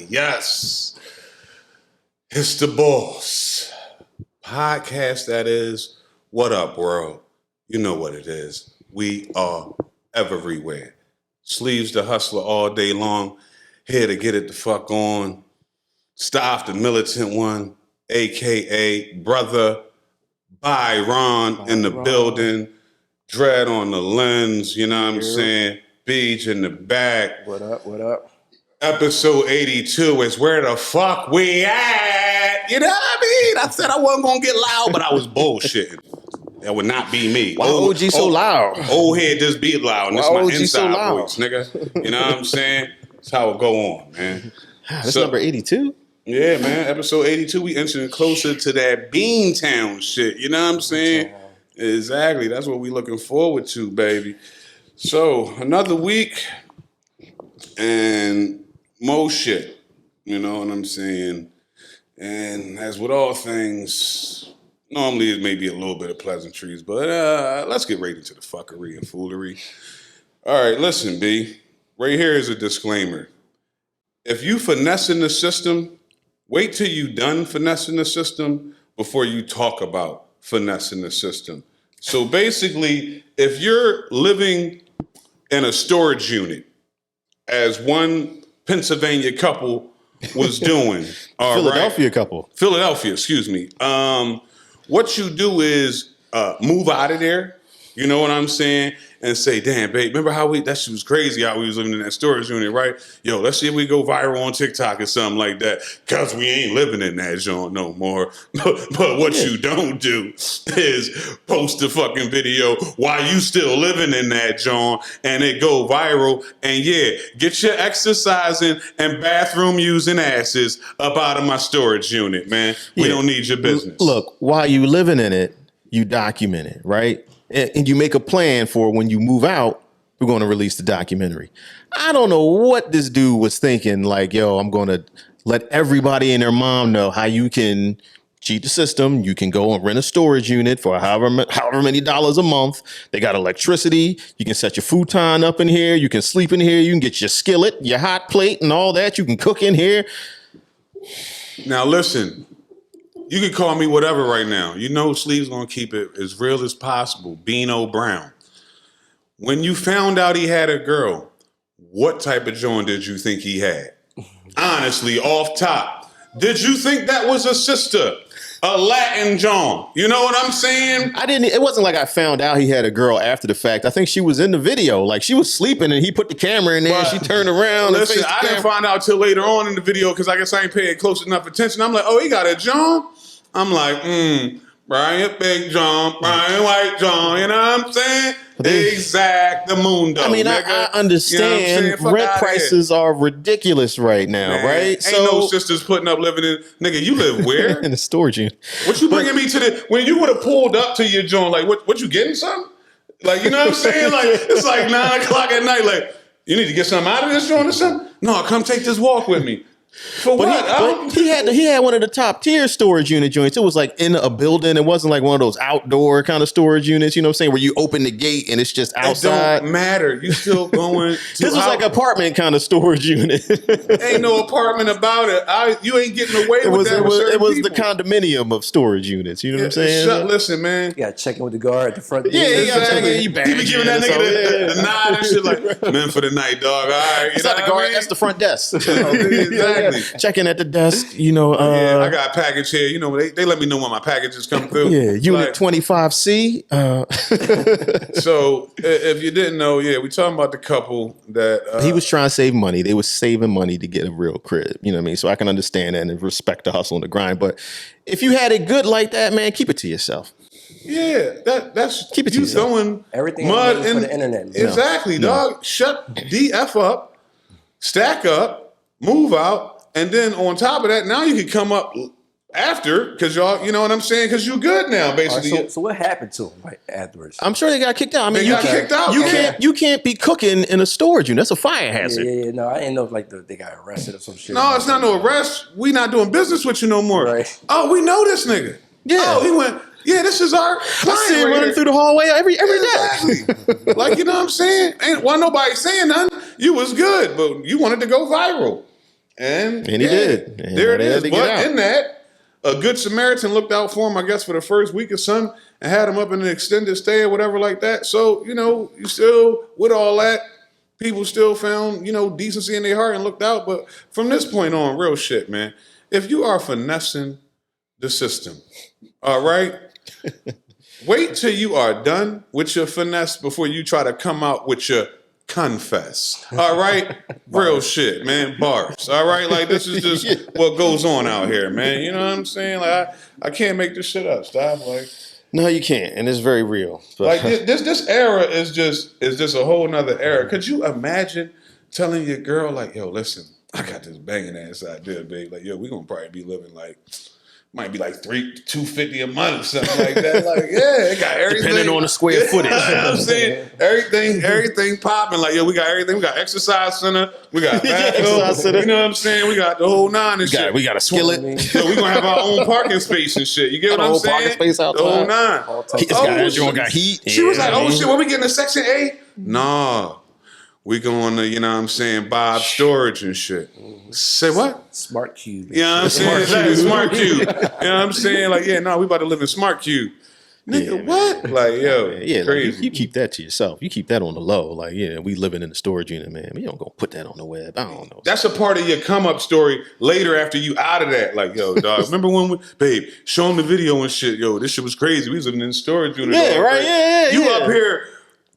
Yes. It's the Bols podcast. That is. What up, world? You know what it is. We are everywhere. Sleeves the hustler all day long. Here to get it the fuck on. Staff the militant one, aka brother Byron in the building. Dread on the lens. You know what I'm saying? Beach in the back. What up? What up? Episode 82 is where the fuck we at. You know what I mean? I said I wasn't going to get loud, but I was bullshitting. That would not be me. Why OG so loud? Old head just be loud. And Why that's my OG inside so loud? voice, nigga. You know what I'm saying? That's how it go on, man. That's number 82? Yeah, man. Episode 82, we entering closer to that Beantown shit. You know what I'm saying? Exactly. That's what we looking forward to, baby. So, another week and more shit. You know what I'm saying? And as with all things, normally it may be a little bit of pleasantries, but let's get right into the fuckery and foolery. All right, listen, B. Right here is a disclaimer. If you finessing the system, wait till you done finessing the system before you talk about finessing the system. So basically, if you're living in a storage unit, as one Pennsylvania couple was doing, Philadelphia couple. Philadelphia, excuse me. What you do is move out of there. You know what I'm saying? And say, damn, babe, remember how that shit was crazy how we was living in that storage unit, right? Yo, let's see if we go viral on TikTok or something like that. Because we ain't living in that joint no more. But what you don't do is post a fucking video while you still living in that joint and it go viral. And yeah, get your exercising and bathroom using asses up out of my storage unit, man. We don't need your business. Look, while you living in it, you document it, right? And you make a plan for when you move out, we're going to release the documentary. I don't know what this dude was thinking. Like, yo, I'm going to let everybody and their mom know how you can cheat the system. You can go and rent a storage unit for however many dollars a month. They got electricity. You can set your futon up in here. You can sleep in here. You can get your skillet, your hot plate and all that. You can cook in here. Now, listen. You can call me whatever right now. You know Sleeve's going to keep it as real as possible. Beano Brown. When you found out he had a girl, what type of joint did you think he had? Honestly, off top. Did you think that was a sister? A Latin joint? You know what I'm saying? It wasn't like I found out he had a girl after the fact. I think she was in the video. Like, she was sleeping and he put the camera in there and she turned around. Listen, I didn't find out till later on in the video because I guess I ain't paying close enough attention. I'm like, oh, he got a joint? I'm like, Brian Big John, Brian White John, you know what I'm saying? Exact, the mundo. I mean, I understand, you know rent prices are ridiculous right now, man, right? Ain't no sisters putting up living in, nigga, you live where? In the storage unit. What you bringing me to when you would have pulled up to your joint, like, what you getting something? Like, you know what I'm saying? Like, it's like 9 o'clock at night, like, you need to get something out of this joint or something? No, come take this walk with me. For what? He had one of the top tier storage unit joints. It was like in a building. It wasn't like one of those outdoor kind of storage units, you know what I'm saying, where you open the gate and it's just outside. It don't matter. You still going to This was like apartment kind of storage unit. Ain't no apartment about it. You ain't getting away with that. It was the condominium of storage units. You know what I'm saying? Listen, man. You got to check in with the guard at the front. Yeah, exactly. He be giving that nigga the nod and shit like, man, for the night, dog. All right. It's not the guard. That's the front desk. Exactly. Checking at the desk, you know. I got a package here. You know, they let me know when my packages come through. Yeah, Unit 25C. So, if you didn't know, we talking about the couple that... he was trying to save money. They was saving money to get a real crib. You know what I mean? So I can understand that and respect the hustle and the grind. But if you had it good like that, man, keep it to yourself. Yeah, that's... Keep it to yourself. Throwing everything mud for the internet. Exactly, dog. Shut DF up, stack up, move out, and then on top of that, now you can come up after, because y'all, you know what I'm saying? Because you good now, basically. So what happened to him right afterwards? I'm sure they got kicked out. I mean, They got kicked out. You can't be cooking in a storage unit. That's a fire hazard. Yeah. No, I didn't know if like they got arrested or some shit. No, it's not no arrest. We not doing business with you no more. Right. Oh, we know this nigga. Yeah. Oh, he went. Yeah, this is our client. I see him right running here. through the hallway every day. Exactly. Like, you know what I'm saying? Ain't nobody saying nothing. You was good, but you wanted to go viral. And he did. And there it they had is. to get But out. in that, a good Samaritan looked out for him, I guess, for the first week or something, and had him up in an extended stay or whatever like that. So, you know, you still, with all that, people still found, you know, decency in their heart and looked out. But from this point on, real shit, man, if you are finessing the system, all right, wait till you are done with your finesse before you try to come out with your confess. All right? Real shit, man. Bars. All right? Like, this is just what goes on out here, man. You know what I'm saying? Like, I can't make this shit up. Stop. Like, No, you can't, and it's very real. like this era is just a whole nother era. Could you imagine telling your girl, like, yo, listen, I got this banging ass idea, babe. Like, yo, we gonna probably be living like, might be like $250 a month or something like that. Like, yeah, it got everything. Depending on the square footage. You know what I'm saying? Everything popping. Like, yo, we got everything. We got exercise center. We got exercise center. bathroom. You know what I'm saying? We got the whole nine and shit. We got a skillet. So we gonna have our own parking space and shit. You get what I'm whole saying? parking space outside. The whole nine. Everyone got heat. She was like, oh shit, what we getting a Section A? Nah. We going to, you know what I'm saying, Bob Storage and shit. Say what? Smart Cube. You know what I'm saying? Exactly, Smart Cube. You know what I'm saying? Like, yeah, no, we about to live in Smart Cube. Nigga, what? Like, yo, Yeah, crazy. like, you keep that to yourself. You keep that on the low. Like, yeah, we living in the storage unit, man. You don't go put that on the web. I don't know. That's a part of your come up story later after you out of that. Like, yo, dog, remember when babe, show them the video and shit. Yo, this shit was crazy. We was living in the storage unit. Yeah, right, yeah. You up here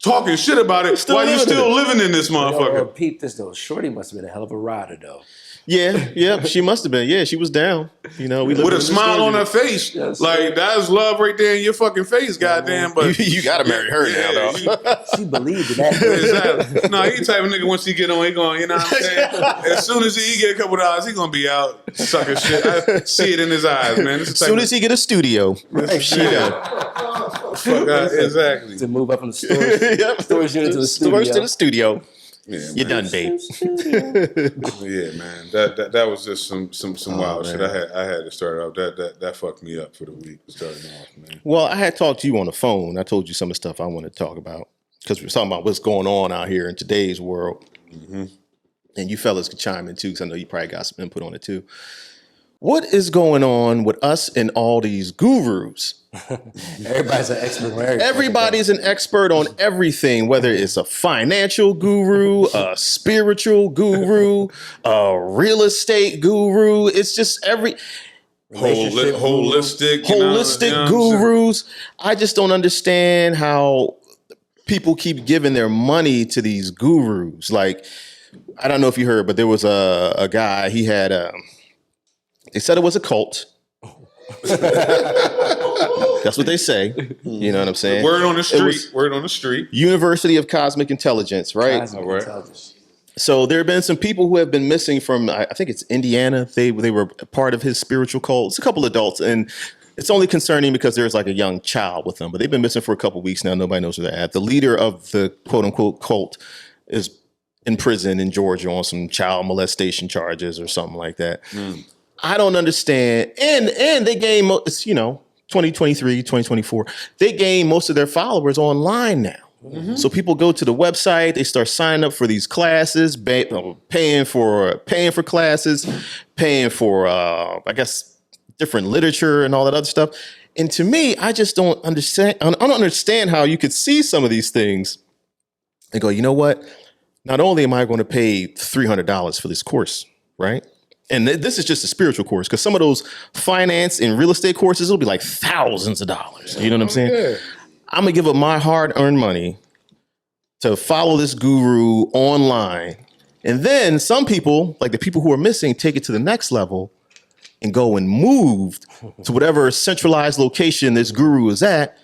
talking shit about it while you still living in this motherfucker. Yo, peep this though. Shorty must have been a hell of a rider though. Yeah, she must have been. Yeah, she was down. You know, we With a smile on her face. Yes, like, that's love right there in your fucking face, goddamn. But you gotta marry her now, though. She believed in that. Exactly. No, he type of nigga, once he get on, he going, you know what I'm saying? As soon as he get a couple dollars, he gonna be out sucking shit. I see it in his eyes, man. As soon as he get a studio, she done. Fuck out, exactly. To move up from the storage unit to the studio. Storage to the studio. Yeah, You're man. done, babe. Yeah, man. That was just some wild shit. I had to start off. That fucked me up for the week starting off, man. Well, I had talked to you on the phone. I told you some of the stuff I wanted to talk about because we're talking about what's going on out here in today's world. Mm-hmm. And you fellas could chime in too, because I know you probably got some input on it too. What is going on with us and all these gurus? Everybody's an expert on everything. Everybody's an expert on everything, whether it's a financial guru, a spiritual guru, a real estate guru. It's just Holistic gurus. I just don't understand how people keep giving their money to these gurus. Like, I don't know if you heard, but there was a guy, he had they said it was a cult. That's what they say. You know what I'm saying? Word on the street. University of Cosmic Intelligence, right? Intelligence. So there have been some people who have been missing from, I think it's Indiana. They were part of his spiritual cult. It's a couple adults, and it's only concerning because there's like a young child with them. But they've been missing for a couple weeks now. Nobody knows where they're at. The leader of the quote unquote cult is in prison in Georgia on some child molestation charges or something like that. I don't understand. And they gain, 2023, 2024, they gain most of their followers online now. Mm-hmm. So people go to the website, they start signing up for these classes, paying for classes, paying for, I guess, different literature and all that other stuff. And to me, I just don't understand. I don't understand how you could see some of these things and go, you know what? Not only am I going to pay $300 for this course, right? And this is just a spiritual course, because some of those finance and real estate courses will be like thousands of dollars. You know what I'm saying? Yeah. I'm going to give up my hard-earned money to follow this guru online. And then some people, like the people who are missing, take it to the next level and go and move to whatever centralized location this guru is at,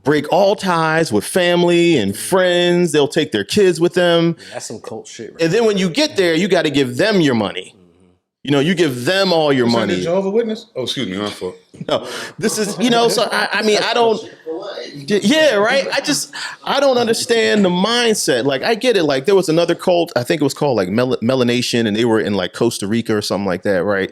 break all ties with family and friends. They'll take their kids with them. That's some cult shit. Right? And then when you get there, you got to give them your money. You give them all your Sunday money. Jehovah's Witness? Oh, excuse me, my fault. No, this is, so I mean, I don't, yeah, right. I don't understand the mindset. Like, I get it. Like, there was another cult, I think it was called like Melanation, and they were in like Costa Rica or something like that, right?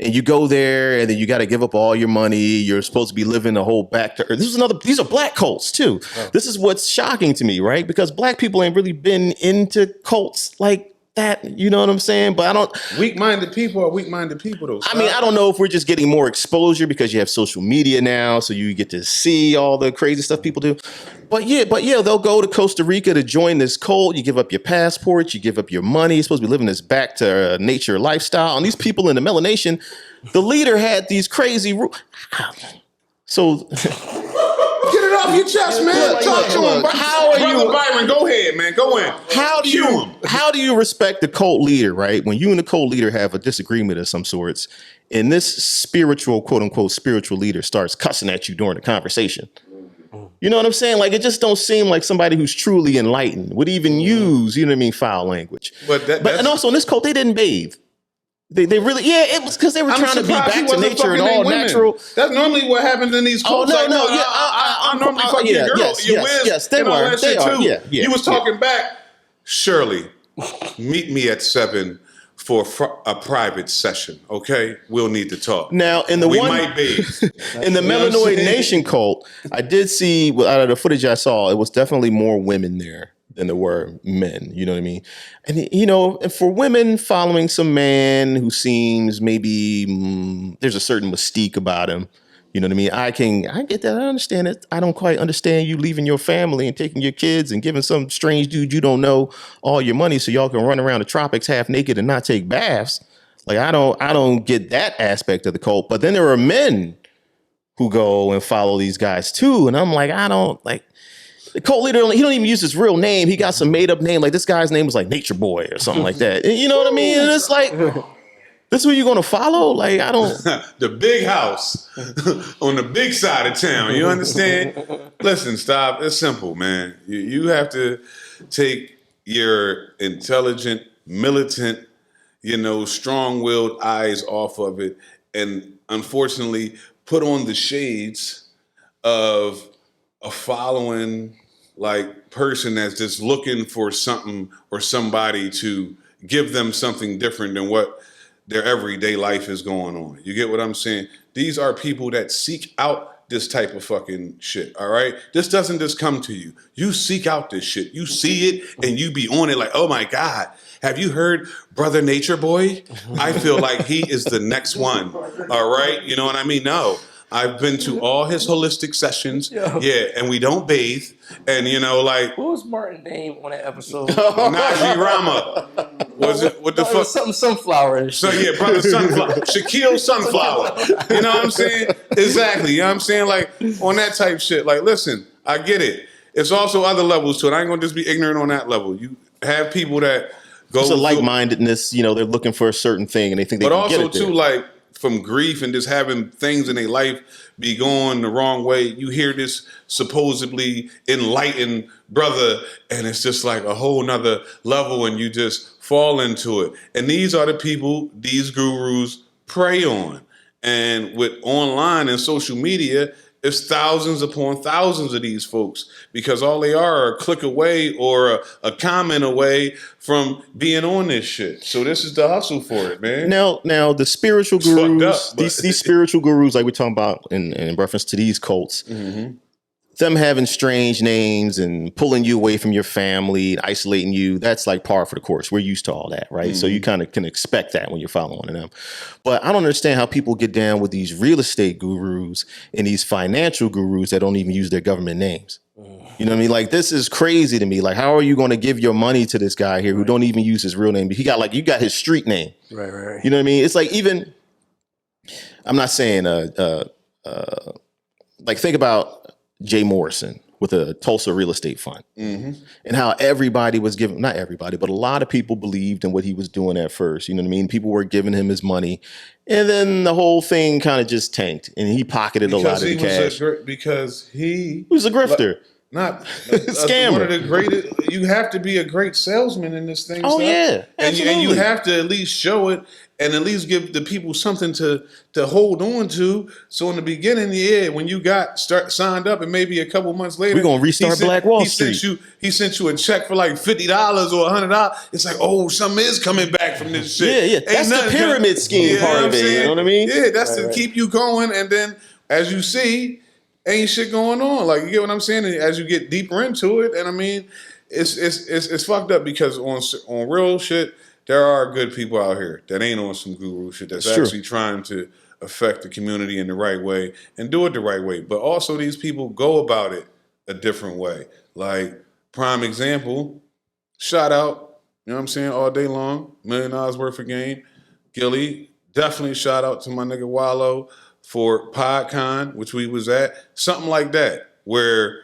And you go there, and then you got to give up all your money. You're supposed to be living the whole back to earth. These are black cults too. Oh. This is what's shocking to me, right? Because black people ain't really been into cults like that, you know what I'm saying? But I don't. Weak-minded people are weak-minded people, though. I mean, I don't know if we're just getting more exposure because you have social media now, so you get to see all the crazy stuff people do. But yeah, they'll go to Costa Rica to join this cult. You give up your passport, you give up your money. You're supposed to be living this back to nature lifestyle. And these people in the Melanation, the leader had these crazy rules. So. Get it off your chest, man. Talk to him. How are you, Byron? Go ahead, man. Go in. How do you respect the cult leader, right? When you and the cult leader have a disagreement of some sorts, and this spiritual, quote unquote, spiritual leader starts cussing at you during the conversation. You know what I'm saying? Like, it just don't seem like somebody who's truly enlightened would even use, you know what I mean, foul language. And also in this cult, they didn't bathe. They really, it was because they were trying to be back to nature and all natural. That's normally what happens in these cults. I normally fuck your girl, your whiz, yes, they were. They are. Too. Yeah, you was talking back. Shirley, meet me at 7 for a private session. Okay, we'll need to talk. Now, in the Melanoid Nation cult, I did see out of the footage I saw, it was definitely more women there than there were men, you know what I mean? And, and for women following some man who seems maybe there's a certain mystique about him, you know what I mean? I get that. I understand it. I don't quite understand you leaving your family and taking your kids and giving some strange dude you don't know all your money so y'all can run around the tropics half naked and not take baths. Like, I don't get that aspect of the cult. But then there are men who go and follow these guys too. And I'm like, the cult leader, he don't even use his real name. He got some made up name. Like, this guy's name was like Nature Boy or something like that. You know what I mean? And it's like, this is who you're going to follow? Like, I don't. The big house on the big side of town. You understand? Listen, stop. It's simple, man. You have to take your intelligent, militant, strong-willed eyes off of it and unfortunately put on the shades of a following like person that's just looking for something or somebody to give them something different than what their everyday life is going on. You get what I'm saying? These are people that seek out this type of fucking shit, all right? This doesn't just come to you. You seek out this shit. You see it and you be on it like, oh my God, have you heard Brother Nature Boy? I feel like he is the next one, all right? You know what I mean? No. I've been to all his holistic sessions. Yeah, and we don't bathe. And what was Martin's name on that episode? Najee Rama. Was it what the fuck? Something sunflower. So yeah, Brother Sunflower. Shaquille Sunflower. You know what I'm saying? Exactly. You know what I'm saying? Like on that type shit. Like, listen, I get it. It's also other levels to it. I ain't gonna just be ignorant on that level. You have people that go it's a like-mindedness, they're looking for a certain thing and they think they can get it there. But also too, like, from grief and just having things in their life be going the wrong way. You hear this supposedly enlightened brother and it's just like a whole nother level and you just fall into it. And these are the people these gurus prey on. And with online and social media, it's thousands upon thousands of these folks because all they are a click away or a comment away from being on this shit. So this is the hustle for it, man. Now the spiritual gurus, these spiritual gurus, like we're talking about in reference to these cults, them having strange names and pulling you away from your family, isolating you, that's like par for the course. We're used to all that, right? So you kind of can expect that when you're following them. But I don't understand how people get down with these real estate gurus and these financial gurus that don't even use their government names. You know what I mean? Like, this is crazy to me. Like, how are you going to give your money to this guy here who don't even use his real name? You got his street name. Right. You know what I mean? It's like, even, I'm not saying, like, think about Jay Morrison with a Tulsa real estate fund and how everybody was giving, not everybody, but a lot of people believed in what he was doing at first. You know what I mean? People were giving him his money and then the whole thing kind of just tanked and he pocketed a lot of the cash. Because he was a grifter. Not scammer. One of the greatest. You have to be a great salesman in this thing. Oh, yeah. And you have to at least show it and at least give the people something to hold on to. So in the beginning, when you signed up, and maybe a couple months later, we're gonna restart Black Wall Street. He sent you a check for like $50 or $100. It's like, oh, something is coming back from this shit. Yeah. That's the pyramid scheme part of it. You know what I mean? Yeah, that's to keep you going. And then, as you see, ain't shit going on. Like, you get what I'm saying? And as you get deeper into it, and I mean, it's fucked up because on real shit, there are good people out here that ain't on some guru shit that's actually trying to affect the community in the right way and do it the right way. But also these people go about it a different way. Like, prime example, shout out, you know what I'm saying, all day long, $1 million worth of game. Gilly, definitely shout out to my nigga Wallow for PodCon, which we was at. Something like that, where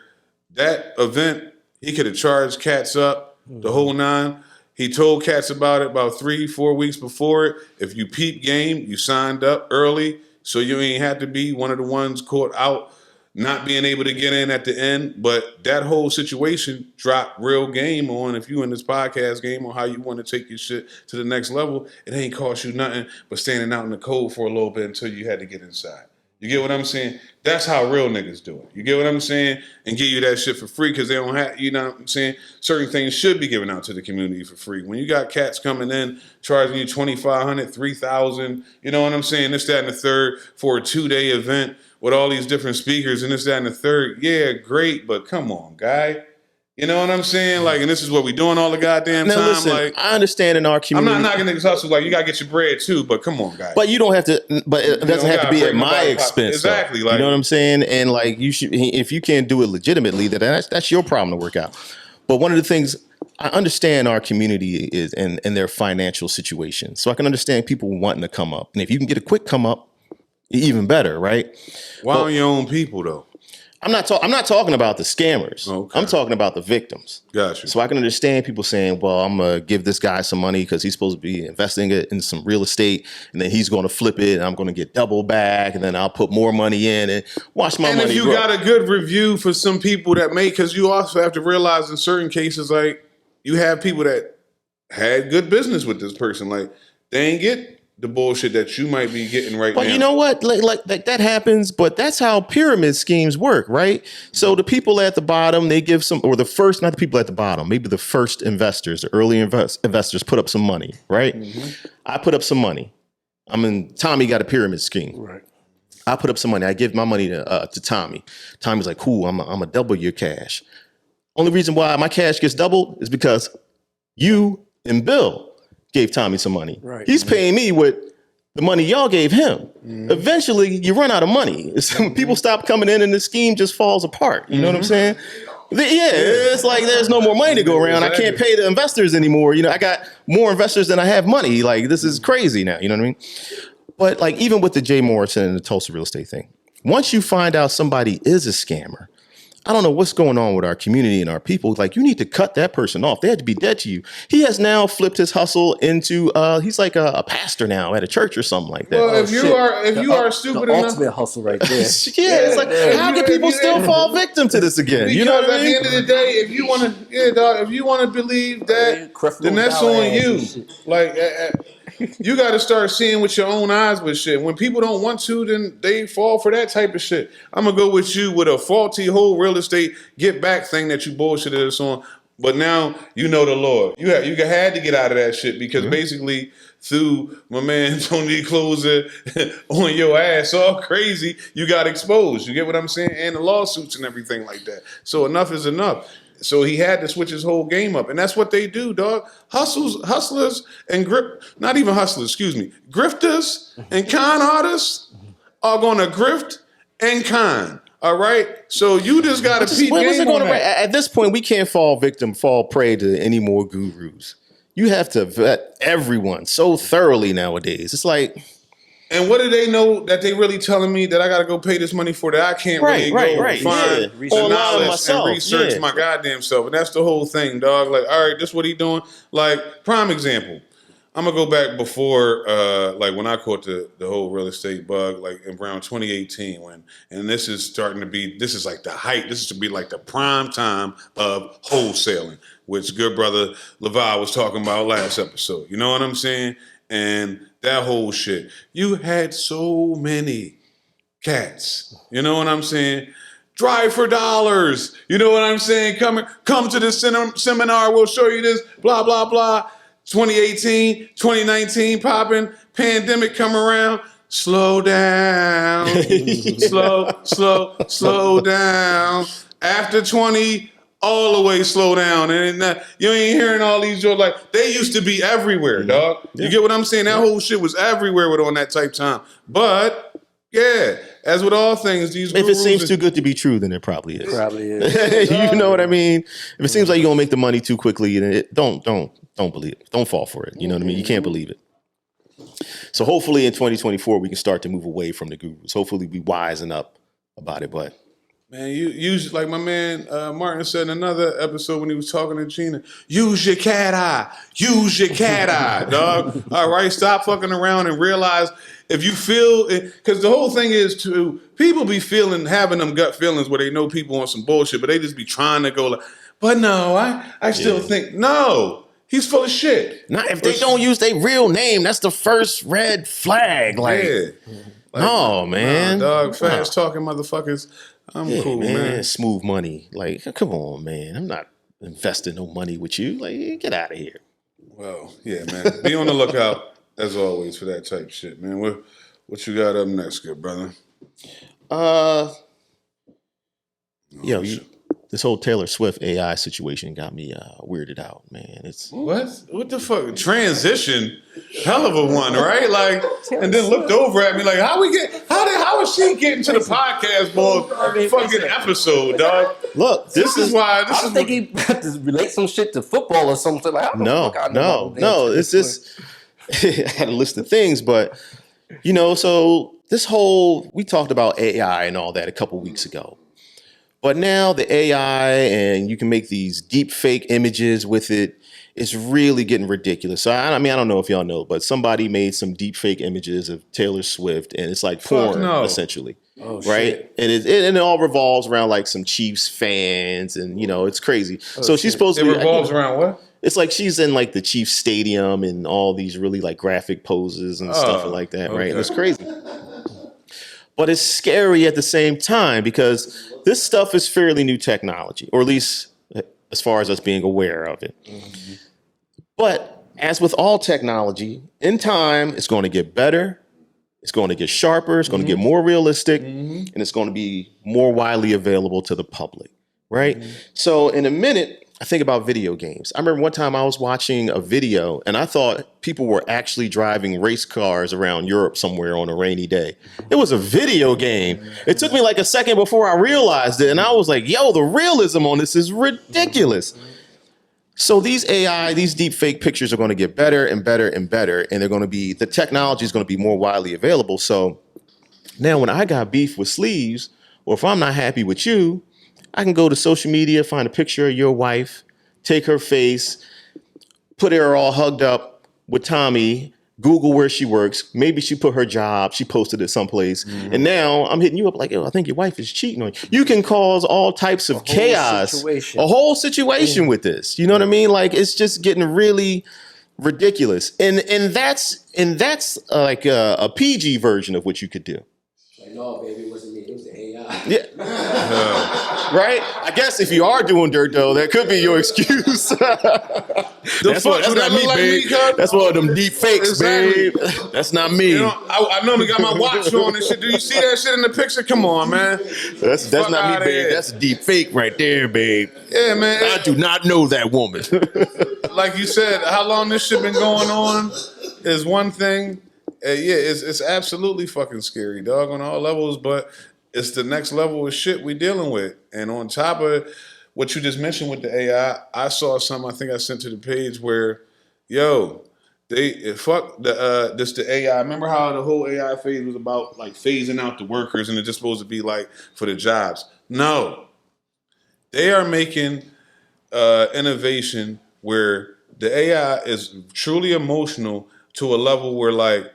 that event, he could have charged cats up the whole nine. He told cats about it about 3-4 weeks before it. If you peep game, you signed up early, so you ain't had to be one of the ones caught out not being able to get in at the end. But that whole situation dropped real game on, if you in this podcast game, on how you want to take your shit to the next level. It ain't cost you nothing but standing out in the cold for a little bit until you had to get inside. You get what I'm saying? That's how real niggas do it. You get what I'm saying? And give you that shit for free because they don't have, you know what I'm saying? Certain things should be given out to the community for free. When you got cats coming in, charging you $2,500, $3,000, you know what I'm saying? This, that, and the third for a 2-day event with all these different speakers and this, that, and the third. Yeah, great, but come on, guy. You know what I'm saying? Like, and this is what we doing all the goddamn now, time. Listen, like, I understand in our community. I'm not knocking niggas hustle. Like, you gotta get your bread too, but come on, guys. But you don't have to. But it doesn't have to be at my expense. Exactly. Like, you know what I'm saying? And like, you should. If you can't do it legitimately, that's your problem to work out. But one of the things I understand our community is and their financial situation, so I can understand people wanting to come up. And if you can get a quick come up, even better, right? Why on your own people though? I'm not talking about the scammers. Okay. I'm talking about the victims. Gotcha. So I can understand people saying, well, I'm going to give this guy some money because he's supposed to be investing it in some real estate, and then he's going to flip it, and I'm going to get double back, and then I'll put more money in and watch my money grow. And if you got a good review for some people that may, because you also have to realize in certain cases, like, you have people that had good business with this person. Like, they ain't get the bullshit that you might be getting right now. But you know what? Like that happens, but that's how pyramid schemes work, right? So the people at the bottom, they give some, or the first, not the people at the bottom, maybe the first investors, the early investors put up some money, right? Mm-hmm. I put up some money. Tommy got a pyramid scheme. Right. I put up some money. I give my money to Tommy. Tommy's like, cool, I'm a double your cash. Only reason why my cash gets doubled is because you and Bill gave Tommy some money. Right. He's paying me with the money y'all gave him. Mm-hmm. Eventually, you run out of money. When people stop coming in and the scheme just falls apart. You know what I'm saying? It's like there's no more money to go around. Exactly. I can't pay the investors anymore. You know, I got more investors than I have money. Like, this is crazy now. You know what I mean? But like, even with the Jay Morrison and the Tulsa real estate thing, once you find out somebody is a scammer, I don't know what's going on with our community and our people. Like, you need to cut that person off. They had to be dead to you. He has now flipped his hustle into he's like a pastor now at a church or something like that. Well, if you are stupid enough, ultimate hustle right there. It's like, how can people still fall victim to this again? You know what I mean? At the end of the day, if you want to believe that, then that's on you. Like, you got to start seeing with your own eyes with shit. When people don't want to, then they fall for that type of shit. I'm going to go with you with a faulty whole real estate get back thing that you bullshitted us on. But now you know the Lord. You had to get out of that shit because basically through my man Tony Closer on your ass all crazy, you got exposed. You get what I'm saying? And the lawsuits and everything like that. So enough is enough. So he had to switch his whole game up. And that's what they do, dog. Hustlers and grifters and con artists are going to grift and con. All right? So you just got to peep game on that. At this point, we can't fall prey to any more gurus. You have to vet everyone so thoroughly nowadays. It's like... And what do they know that they really telling me that I got to go pay this money for that I can't really go find the knowledge and research my goddamn self. And that's the whole thing, dog. Like, all right, this what he doing. Like, prime example. I'm going to go back before, like when I caught the whole real estate bug, like in around 2018 and this is like the height. This is to be like the prime time of wholesaling, which good brother Levi was talking about last episode. You know what I'm saying? And that whole shit. You had so many cats. You know what I'm saying? Drive for dollars. You know what I'm saying? Come to this seminar. We'll show you this. Blah blah blah. 2018, 2019 popping. Pandemic come around. Slow down. slow down. After 20, all the way slow down. And you ain't hearing all these jokes. Like, they used to be everywhere, dog. You get what I'm saying? That whole shit was everywhere on that type time. But, yeah, as with all things, these if it seems too good to be true, then it probably is. Probably is. You know what I mean? If it seems like you're gonna make the money too quickly, then don't believe it. Don't fall for it. You know what I mean? You can't believe it. So hopefully in 2024 we can start to move away from the gurus. Hopefully we wisen up about it. But man, you use, like my man Martin said in another episode when he was talking to Gina, use your cat eye. Use your cat eye, dog. All right, stop fucking around and realize if you feel it, because the whole thing is people be having them gut feelings where they know people on some bullshit, but they just be trying to go like, but no, I still think, no. He's full of shit. Not if they don't use their real name. That's the first red flag. Like, no, man. Dog, fast talking motherfuckers. I'm cool, man. Smooth money. Like, come on, man. I'm not investing no money with you. Like, get out of here. Well, yeah, man. Be on the lookout, as always, for that type of shit, man. What you got up next, good brother? This whole Taylor Swift AI situation got me weirded out, man. It's what the fuck transition? Hell of a one, right? Like, and then looked over at me like, how is she getting to the podcast fucking episode, dog? Look, this is why. I think he had to relate some shit to football or something. Like, no. It's just I had a list of things, but so this whole we talked about AI and all that a couple weeks ago. But now the AI and you can make these deep fake images with it. It's really getting ridiculous. So I mean, I don't know if y'all know, but somebody made some deep fake images of Taylor Swift, and it's like porn, essentially, right? Shit. And it all revolves around like some Chiefs fans, and it's crazy. So she's supposed to. It revolves around what? It's like she's in like the Chiefs stadium and all these really like graphic poses and stuff like that, right? And it's crazy. But it's scary at the same time because this stuff is fairly new technology, or at least as far as us being aware of it. Mm-hmm. But as with all technology, in time, it's going to get better. It's going to get sharper. It's going to get more realistic, and it's going to be more widely available to the public, right? So in a minute, I think about video games. I remember one time I was watching a video and I thought people were actually driving race cars around Europe somewhere on a rainy day. It was a video game. It took me like a second before I realized it. And I was like, yo, the realism on this is ridiculous. So these AI, these deep fake pictures are going to get better and better and better. And the technology is going to be more widely available. So now when I got beef with sleeves, or if I'm not happy with you, I can go to social media, find a picture of your wife, take her face, put her all hugged up with Tommy, Google where she works. Maybe she put her job, she posted it someplace. And now I'm hitting you up like, yo, I think your wife is cheating on you. You can cause all types of chaos, a whole situation with this. You know what I mean? Like, it's just getting really ridiculous. And that's like a PG version of what you could do. No, baby, it wasn't me. It was the AI. Yeah. Right? I guess if you are doing dirt, though, that could be your excuse. That's not me, babe. That's one of them deep fakes, babe. That's not me. I normally got my watch on and shit. Do you see that shit in the picture? Come on, man. That's not me, babe. That's a deep fake right there, babe. Yeah, man. I do not know that woman. Like you said, how long this shit been going on is one thing. It's absolutely fucking scary, dog, on all levels, but it's the next level of shit we dealing with. And on top of what you just mentioned with the AI, I saw something I think I sent to the page where, the AI. Remember how the whole AI phase was about like phasing out the workers and it's just supposed to be like for the jobs? No. They are making innovation where the AI is truly emotional to a level where like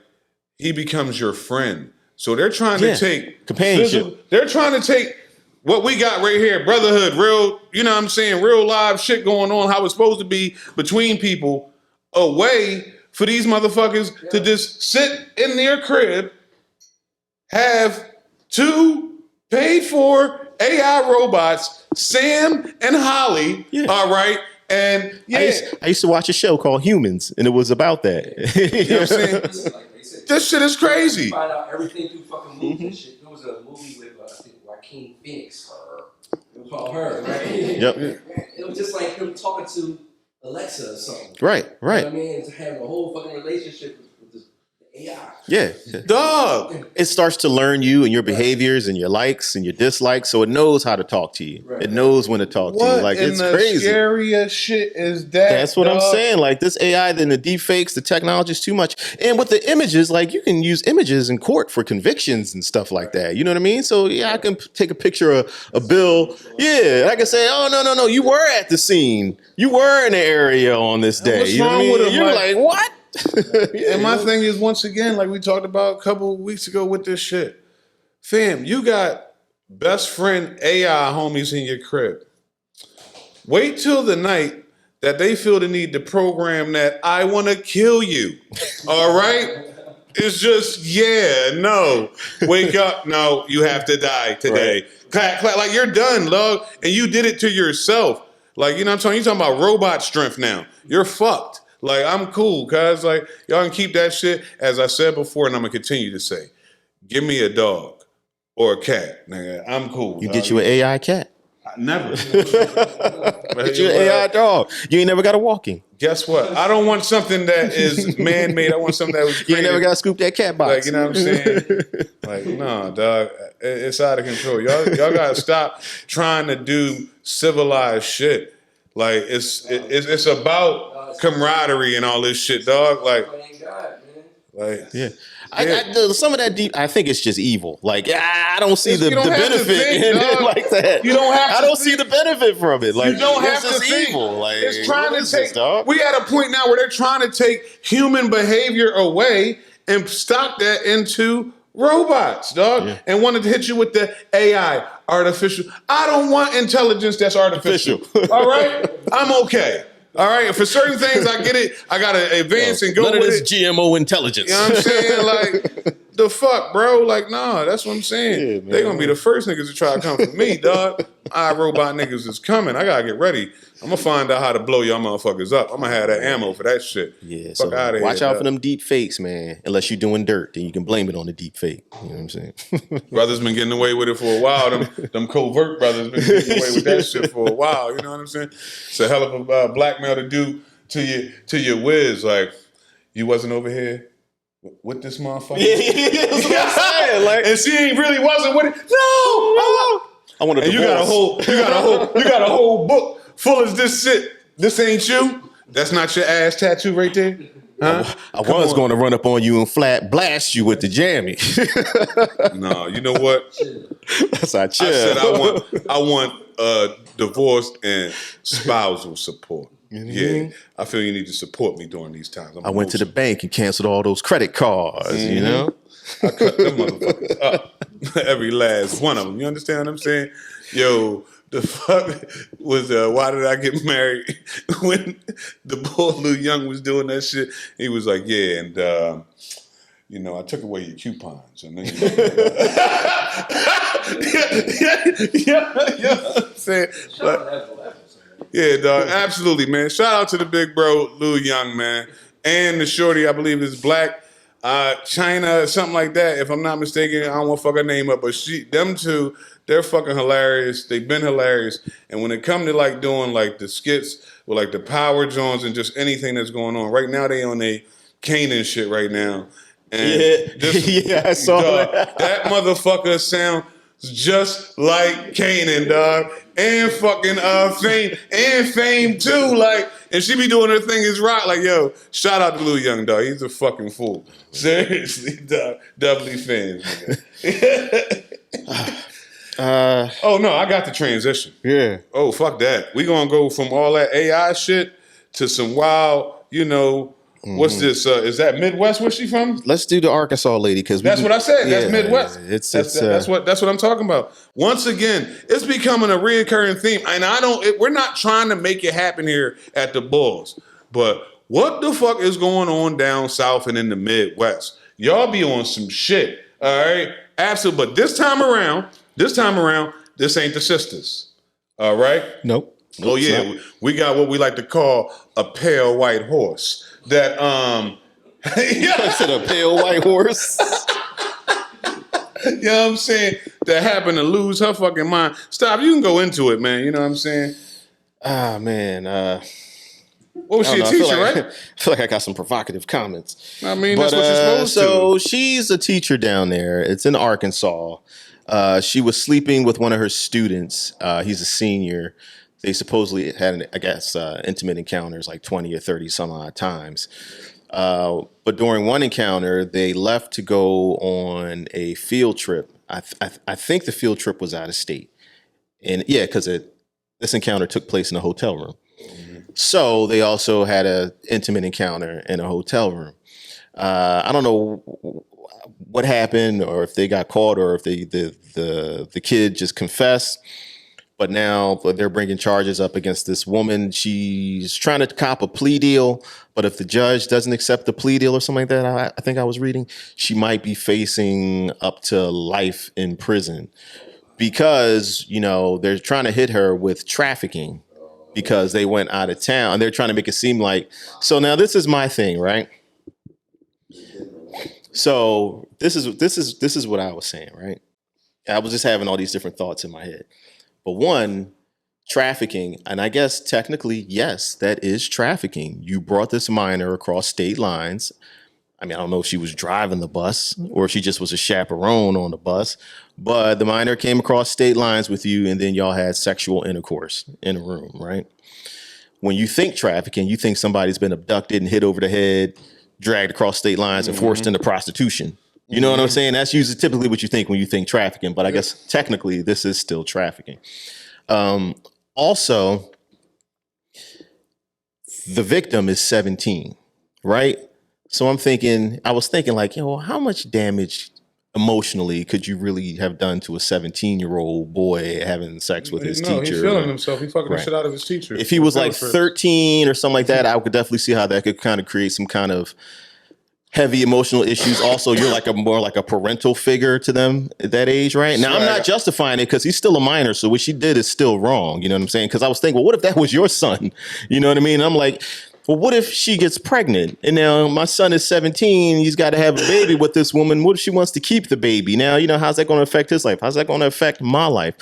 he becomes your friend. So they're trying to take companionship. They're trying to take what we got right here, brotherhood, real, you know what I'm saying, real live shit going on, how it's supposed to be between people, away for these motherfuckers to just sit in their crib, have 2 paid for AI robots, Sam and Holly, all right? And I used to watch a show called Humans, and it was about that. You know what I'm saying? Like they said, This shit is crazy. you find out everything through fucking movies and shit. There was a movie with I think Joaquin Phoenix. It was called Her, right? Yep. It was just like him talking to Alexa or something. Right. You know what I mean? To have a whole fucking relationship with the AI. Yeah. Dog. It starts to learn you and your behaviors and your likes and your dislikes, so it knows how to talk to you. Right. It knows when to talk to you. What Like, in it's the crazy. scariest shit is that? That's what I'm dog? saying. Like, this AI, then the deep fakes, the technology is too much. And with the images, like, you can use images in court for convictions and stuff like that. You know what I mean? So, yeah, I can take a picture of a bill. Yeah, I can say, oh, no, you were at the scene. You were in the area on this day. what's You know what I wrong mean? with him? You're Like- like, what? Yeah, And my thing is, once again, like we talked about a couple of weeks ago with this shit, fam, you got best friend AI homies in your crib. Wait till the night that they feel the need to program that I want to kill you. All right? It's just, no. Wake up. No, you have to die today. Clack, clack. Like, you're done, dog. And you did it to yourself. Like, you know what I'm talking? You're talking about robot strength now. You're fucked. Like, I'm cool, cuz, like, y'all can keep that shit, as I said before, and I'm going to continue to say. Give me a dog or a cat, nigga. I'm cool. You dog. get you an AI cat. Never. Get you an AI dog. You ain't never got a walking. Guess what? I don't want something that is man-made. I want something that was You created. ain't never got to scoop that cat box. Like, you know what I'm saying? Like, no, dog. It's out of control. Y'all gotta stop trying to do civilized shit. Like, it's about camaraderie and all this shit, dog. Like, Yeah. Some of that deep, I think it's just evil. Like, I don't see the You don't have to benefit think, in it dog. like that. You don't have I to don't see the benefit from it. Like, you don't have it's to just think. evil. Like, It's trying what to is this, take. dog? We at a point now where they're trying to take human behavior away and stock that into robots, dog, and wanted to hit you with the AI, artificial. I don't want intelligence that's artificial. All right, I'm okay. All right, for certain things I get it. I gotta advance and go None of with this it. GMO intelligence. You know what I'm saying? Like, the fuck, bro? Like, nah, that's what I'm saying. Yeah, They gonna be the first niggas to try to come for me, dog. iRobot niggas is coming. I gotta get ready. I'm gonna find out how to blow y'all motherfuckers up. I'm gonna have that ammo for that shit. Yeah, Fuck so out of here. watch out for dog. them deep fakes, man. Unless you're doing dirt, then you can blame it on the deep fake. You know what I'm saying? Brothers been getting away with it for a while. Them covert brothers been getting away with that shit for a while. You know what I'm saying? It's a hell of a blackmail to do to your whiz. Like, you wasn't over here with this motherfucker. That's what I'm saying. Like, And she ain't really wasn't with it. No. I want to. And you got a whole book full of this shit. This ain't you. That's not your ass tattoo right there. Huh? I was going to run up on you and flat blast you with the jammy. No, you know what? That's our chill. I said I want divorce and spousal support. Yeah, I feel you need to support me during these times. I went to the bank and canceled all those credit cards. You know. I cut them motherfuckers up. Every last one of them. You understand what I'm saying? Yo, the fuck was why did I get married? When the boy Lil Young was doing that shit, he was like, yeah, and I took away your coupons. And then I'm saying? Yeah, dog, absolutely, man. Shout out to the big bro, Lil Young, man. And the shorty, I believe, is black. China, something like that. If I'm not mistaken, I don't want to fuck her name up, but them two, they're fucking hilarious. They've been hilarious. And when it come to like doing like the skits with like the Power Jones and just anything that's going on, right now they on a Kanan shit right now. And Yeah, I saw that. That motherfucker sounds just like Kanan, dog. And fucking Fame too. Like, and she be doing her thing as rock. Like, yo, shout out to Lil Young, dog. He's a fucking fool. Seriously, dog. Doubly fans, nigga. Oh no, I got the transition. Yeah. Oh, fuck that. We gonna go from all that AI shit to some wild, what's this? Is that Midwest? Where's she from? Let's do the Arkansas lady because That's what I said. That's Midwest. That's what I'm talking about. Once again, it's becoming a reoccurring theme, and we're not trying to make it happen here at the Bols, but What the fuck is going on down south and in the Midwest? Y'all be on some shit. All right. Absolutely. But this time around, this ain't the sisters. All right. Nope. Oh yeah, we got what we like to call a pale white horse. That I said a pale white horse. you know what I'm saying? That happened to lose her fucking mind. Stop, you can go into it, man. You know what I'm saying? Ah, man. What was she, a I teacher, feel like, right? I feel like I got some provocative comments. I mean, that's what you're supposed to. So she's a teacher down there. It's in Arkansas. She was sleeping with one of her students. He's a senior. They supposedly had, intimate encounters like 20 or 30 some odd times. But during one encounter, they left to go on a field trip. I think the field trip was out of state. And yeah, because this encounter took place in a hotel room. So they also had an intimate encounter in a hotel room. I don't know what happened, or if they got caught, or if the kid just confessed. But now they're bringing charges up against this woman. She's trying to cop a plea deal, but if the judge doesn't accept the plea deal or something like that, I think I was reading, she might be facing up to life in prison because, they're trying to hit her with trafficking because they went out of town. And they're trying to make it seem like, so now this is my thing, right? So this is what I was saying, right? I was just having all these different thoughts in my head. But one, trafficking, and I guess technically, yes, that is trafficking. You brought this minor across state lines. I mean, I don't know if she was driving the bus or if she just was a chaperone on the bus, but the minor came across state lines with you and then y'all had sexual intercourse in a room, right? When you think trafficking, you think somebody's been abducted and hit over the head, dragged across state lines and forced into prostitution. You know what I'm saying? That's usually typically what you think when you think trafficking, but I guess technically this is still trafficking. Also, the victim is 17, right? So I was thinking like, how much damage emotionally could you really have done to a 17-year-old boy having sex with his teacher? He's feeling himself. He fucking the shit out of his teacher. If he was like 13 or something like that, I could definitely see how that could kind of create some kind of heavy emotional issues. Also, you're like more like a parental figure to them at that age, right? Now, I'm not justifying it because he's still a minor, so what she did is still wrong. You know what I'm saying? Because I was thinking, well, what if that was your son? You know what I mean? I'm like, well, what if she gets pregnant? And now my son is 17. He's got to have a baby with this woman. What if she wants to keep the baby? Now, how's that going to affect his life? How's that going to affect my life?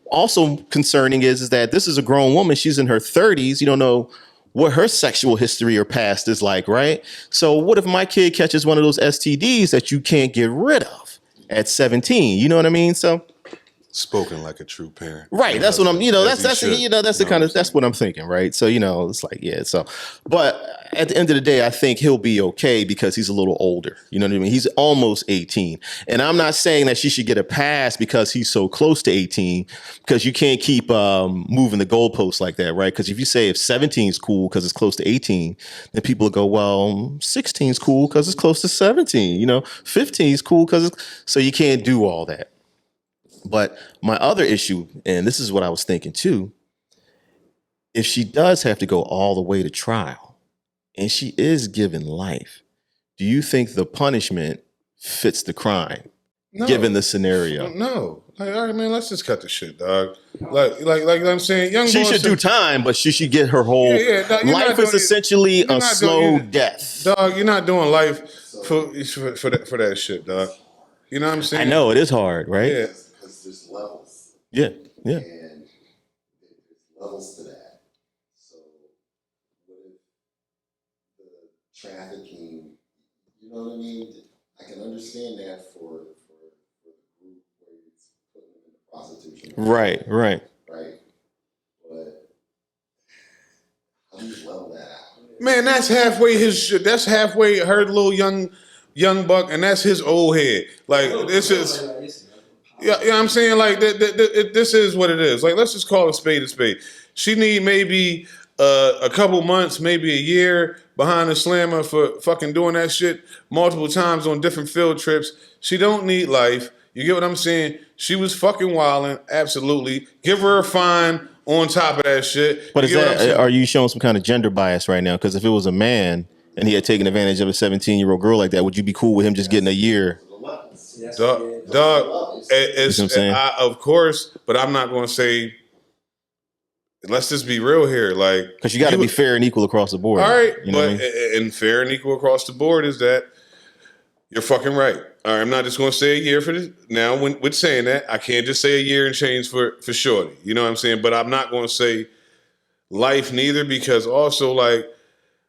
Also concerning is that this is a grown woman. She's in her 30s. You don't know what her sexual history or past is like, right? So what if my kid catches one of those STDs that you can't get rid of at 17? You know what I mean? So spoken like a true parent. Right. That's what I'm, that's what I'm thinking. Right. So, it's like, yeah. So, but at the end of the day, I think he'll be okay because he's a little older. You know what I mean? He's almost 18. And I'm not saying that she should get a pass because he's so close to 18, because you can't keep moving the goalposts like that. Right. Because if you say if 17 is cool because it's close to 18, then people will go, well, 16 is cool because it's close to 17. 15 is cool because so you can't do all that. But my other issue, and this is what I was thinking too, if she does have to go all the way to trial and she is given life, do you think the punishment fits the crime, given the scenario? No. Like, all right, man, let's just cut the shit, dog. Like I'm saying, young she should do time, but she should get her whole life is essentially a slow death. Dog, you're not doing life for that shit, dog. You know what I'm saying? I know, it is hard, right? Yeah. There's levels. Yeah. And there's levels to that. So what if the trafficking, you know what I mean? I can understand that for the group where it's putting them into prostitution. Right. Right. But how do you level that out? Man, that's halfway his shit. That's halfway her little young buck, and that's his old head. Like, this is... Yeah, I'm saying, like, this is what it is. Like, let's just call a spade a spade. She need maybe a couple months, maybe a year behind the slammer for fucking doing that shit multiple times on different field trips. She don't need life. You get what I'm saying? She was fucking wilding, absolutely. Give her a fine on top of that shit. But You is get what I'm that, saying? are you showing some kind of gender bias right now? Because if it was a man and he had taken advantage of a 17-year-old girl like that, would you be cool with him just getting a year? The levels. That's Dog, yeah, dog, You know what I'm saying? of course, but I'm not going to say. Let's just be real here, like Because you got to be fair and equal across the board. All right, You know but what I mean? and fair and equal across the board is that you're fucking right. All right, I'm not just going to say a year for this. Now, with saying that, I can't just say a year and change for shorty. You know what I'm saying? But I'm not going to say life neither, because also like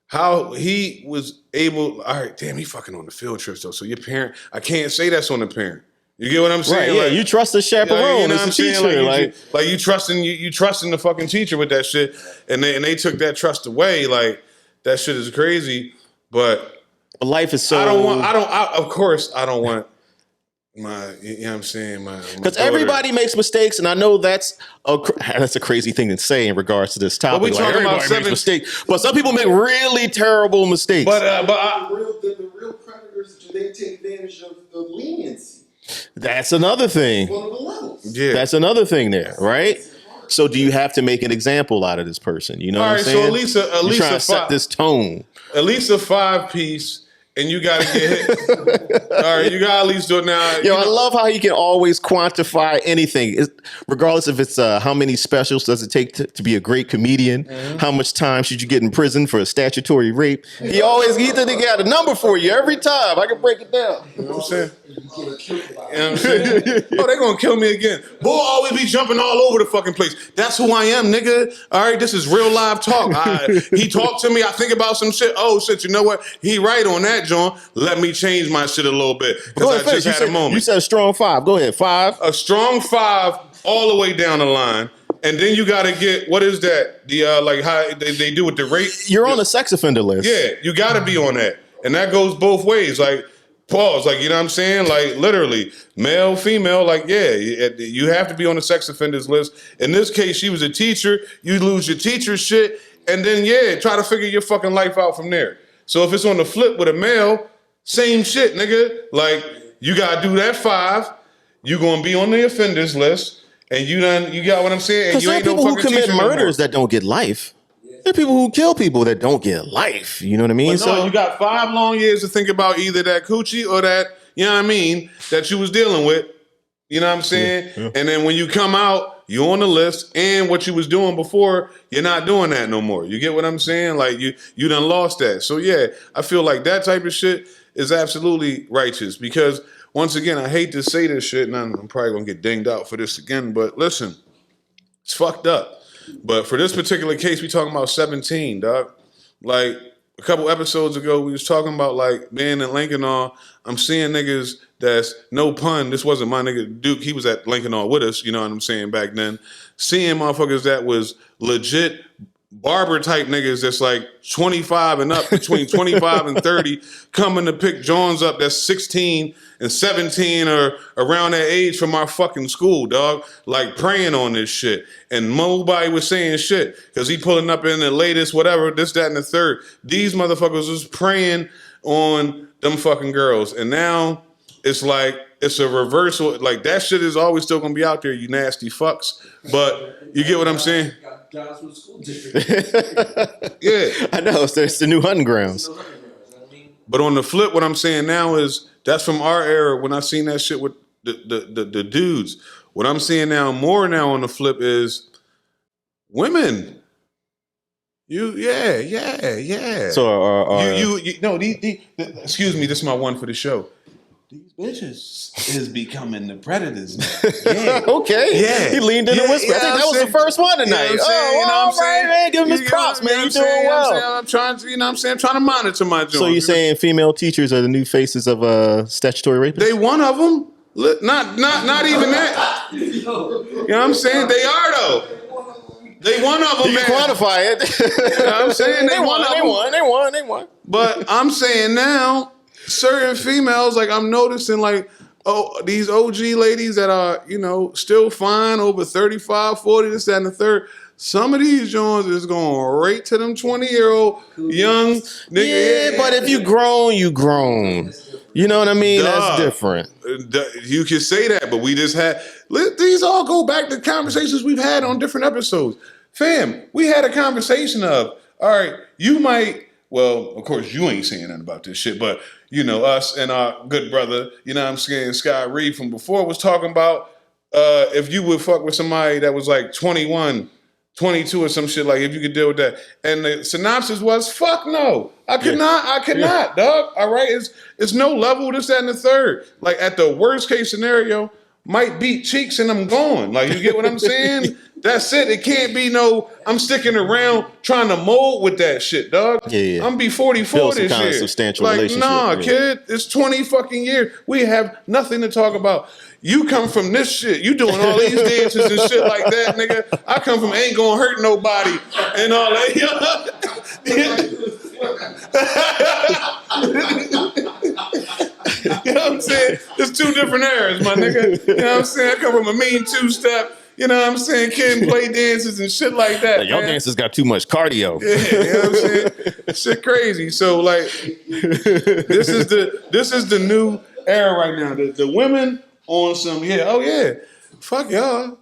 how he was able. All right, damn, he fucking on the field trips though. So your parent, I can't say that's on the parent. You get what I'm saying? Right, yeah, Like, you trust the chaperone, you know it's what the I'm saying? teacher. Like you trusting the fucking teacher with that shit, and they took that trust away. Like that shit is crazy. But life is so. Of course, I don't want my. You know what I'm saying? Because everybody makes mistakes, and I know that's a crazy thing to say in regards to this topic. we talking about everybody makes mistakes, but some people make really terrible mistakes. But The real predators, do they take advantage of the leniency? That's another thing. One of the levels. yeah. That's another thing there, right? So do you have to make an example out of this person? You know what I'm saying? So at least You're trying to set this tone. At least a 5-piece, and you got to get hit. All right, you got to at least do it now. I love how he can always quantify anything, regardless if it's how many specials does it take to be a great comedian, how much time should you get in prison for a statutory rape. He got a number for you every time. I can break it down. You know what I'm saying? you get killed by You know what I'm saying? Oh, they're gonna kill me again. Boy, always be jumping all over the fucking place. That's who I am, nigga. All right, this is real live talk. He talked to me. I think about some shit. Oh shit, you know what? He right on that, John. Let me change my shit a little bit because I just had a moment. You said a strong 5. Go ahead, 5. A strong 5 all the way down the line, and then you got to get what is that? The like how they do with the rape. You're on the sex offender list. Yeah, you got to be on that, and that goes both ways. Like. Pause, like, you know what I'm saying? Like, literally, male, female, like, yeah, you have to be on the sex offenders list. In this case, she was a teacher. You lose your teacher shit, and then, yeah, try to figure your fucking life out from there. So if it's on the flip with a male, same shit, nigga. Like, you got to do that 5. You going to be on the offenders list, and you got what I'm saying? And Because you there are ain't no people who fucking commit teacher no more. murders that don't get life. There are people who kill people that don't get life. You know what I mean? But no, you got 5 long years to think about either that coochie or that, you know what I mean, that you was dealing with. You know what I'm saying? Yeah. And then when you come out, you're on the list, and what you was doing before, you're not doing that no more. You get what I'm saying? Like you done lost that. So yeah, I feel like that type of shit is absolutely righteous, because once again, I hate to say this shit, and I'm probably gonna get dinged out for this again, but listen, it's fucked up. But for this particular case, we talking about 17, dog. Like a couple episodes ago, we was talking about like being in Lincoln. I'm seeing niggas that's, no pun, this wasn't my nigga Duke. He was at Lincoln with us, you know what I'm saying, back then. Seeing motherfuckers that was legit barber type niggas that's like 25 and up, between 25 and 30, coming to pick Johns up that's 16 and 17 or around that age from our fucking school, dog, like praying on this shit. And nobody was saying shit because he pulling up in the latest whatever, this, that, and the third. These motherfuckers was praying on them fucking girls. And now it's like, it's a reversal. Like, that shit is always still gonna be out there, you nasty fucks. But you get what I'm saying? got guys from the school district. Yeah. I know. It's the new hunting grounds. But on the flip, what I'm saying now is that's from our era when I seen that shit with the dudes. What I'm seeing now more now on the flip is women. Yeah. So excuse me, this is my one for the show. These bitches is becoming the predators now. Yeah. okay. Yeah. He leaned in and whispered. I think that was the first one tonight. You know what I'm saying? You know what I'm saying? Man. Give him his props, man. You doing well. I'm trying to, I'm trying to monitor my joint. So you're saying female teachers are the new faces of statutory rapists? They one of them. Not even that. You know what I'm saying? They are though. They one of them. You can quantify it. You know what I'm saying? They won. But I'm saying now, certain females, like I'm noticing, like, oh, these OG ladies that are, still fine, over 35, 40, this, that, and the third. Some of these Jones is going right to them 20-year-old young nigga. Yeah, but if you grown, you grown. You know what I mean? Duh. That's different. You can say that, but we just had these all go back to conversations we've had on different episodes. Fam, we had a conversation of, all right, you might, well, of course you ain't saying nothing about this shit, but you know, us and our good brother, you know what I'm saying, Sky Reed from before was talking about if you would fuck with somebody that was like 21, 22 or some shit, like if you could deal with that. And the synopsis was, fuck no. I could not, dog. All right. It's no level, this, that, and the third. Like at the worst case scenario, might beat cheeks and I'm going. Like, you get what I'm saying? That's it. It can't be no, I'm sticking around trying to mold with that shit, dog. Yeah. I'm be 44 Build some this kind of year. substantial like, relationship. nah, Yeah. kid. It's 20 fucking years. We have nothing to talk about. You come from this shit. You doing all these dances and shit like that, nigga. I come from ain't gonna hurt nobody and all that. You know what I'm saying? It's two different eras, my nigga. You know what I'm saying? I come from a mean two-step. You know what I'm saying? Kid play dances and shit like that. Like, y'all dancers got too much cardio. Yeah, you know what I'm saying? Shit crazy. So like, this is the new era right now. The women on some, fuck y'all.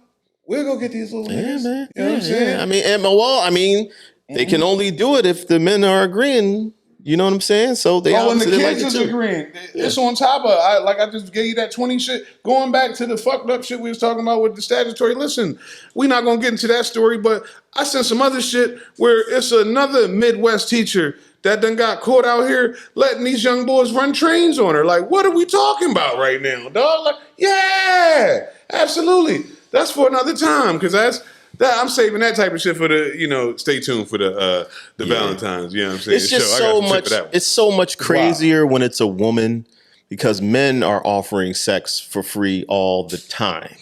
We'll go get these little niggas. Man. You know what I'm saying? I mean, they can only do it if the men are agreeing. You know what I'm saying? So they and the obviously kids like is it too. agreeing. It's on top of, I just gave you that 20 shit. Going back to the fucked up shit we was talking about with the statutory. Listen, we not gonna get into that story, but I sent some other shit where it's another Midwest teacher that done got caught out here letting these young boys run trains on her. Like, what are we talking about right now, dog? Like, yeah, absolutely. That's for another time, because I'm saving that type of shit for the, stay tuned for the Valentine's, you know what I'm saying? It's just show. I got so some shit much. for that one. It's so much crazier when it's a woman, because men are offering sex for free all the time.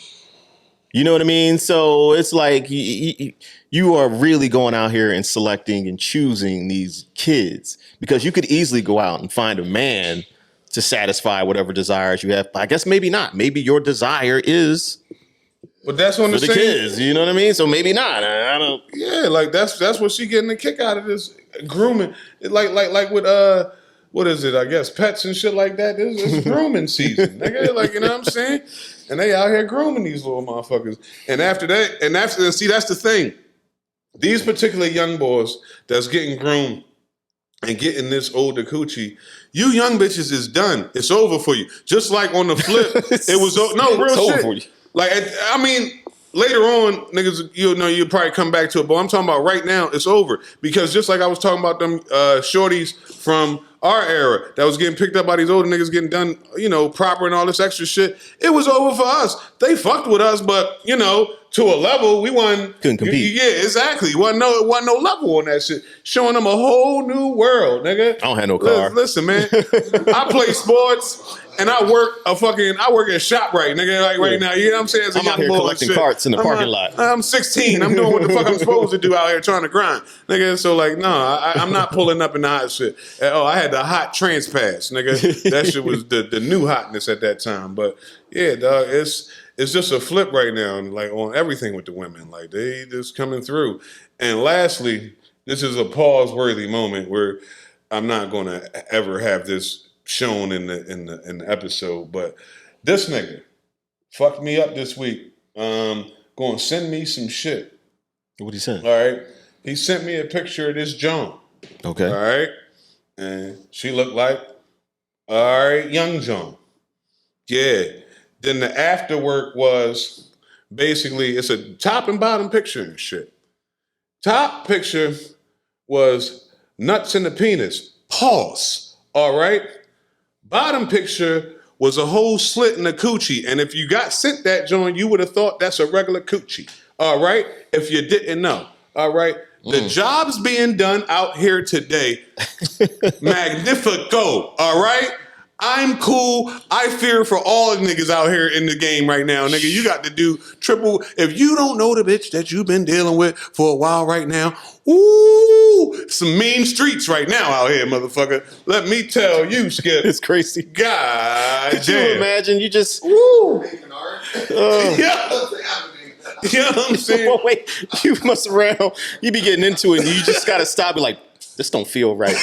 You know what I mean? So it's like you are really going out here and selecting and choosing these kids, because you could easily go out and find a man to satisfy whatever desires you have. I guess maybe not. Maybe your desire is But that's on for the the same kids. You know what I mean? So maybe not. I don't. Yeah, like that's what she getting a kick out of this grooming. Like with what is it? I guess pets and shit like that. It's grooming season, nigga. Like, you know what I'm saying? And they out here grooming these little motherfuckers. And after that, see, that's the thing. These particular young boys that's getting groomed and getting this older coochie, you young bitches is done. It's over for you. Just like on the flip, it was no real It's over shit. for you. Like, I mean, later on, niggas, you'll probably come back to it. But I'm talking about right now, it's over. Because just like I was talking about them shorties from our era that was getting picked up by these older niggas getting done, proper and all this extra shit, it was over for us. They fucked with us, but, to a level, we wasn't. Couldn't compete. Yeah, exactly. Wasn't no level on that shit. Showing them a whole new world, nigga. I don't have no car. Listen, man. I play sports. And I work a ShopRite, nigga, like right now. You know what I'm saying? As a I'm out young here boy collecting and shit. carts in the parking lot. I'm 16. I'm doing what the fuck I'm supposed to do out here trying to grind. Nigga, so like, no, I'm not pulling up in the hot shit. Oh, I had the hot trans pass, nigga. That shit was the new hotness at that time. But yeah, dog, it's just a flip right now, like on everything with the women. Like they just coming through. And lastly, this is a pause-worthy moment where I'm not gonna ever have this shown in the episode, but this nigga fucked me up this week. Going to send me some shit. What he said? All right, he sent me a picture of this Joan. Okay. All right, and she looked like all right, young Joan. Yeah. Then the after work was basically it's a top and bottom picture and shit. Top picture was nuts in the penis. Pause. All right. Bottom picture was a whole slit in the coochie. And if you got sent that joint, you would have thought that's a regular coochie. All right? If you didn't know. All right? The job's being done out here today. Magnifico. All right? I'm cool. I fear for all the niggas out here in the game right now. Nigga, you got to do triple. If you don't know the bitch that you've been dealing with for a while right now, ooh, some mean streets right now out here, motherfucker. Let me tell you, Skip. It's crazy. God Could damn. you imagine? You just. Woo. Making art. Yeah. You know what I'm saying? Well, wait, you mess around. You be getting into it, and you just gotta stop. Be like, this don't feel right.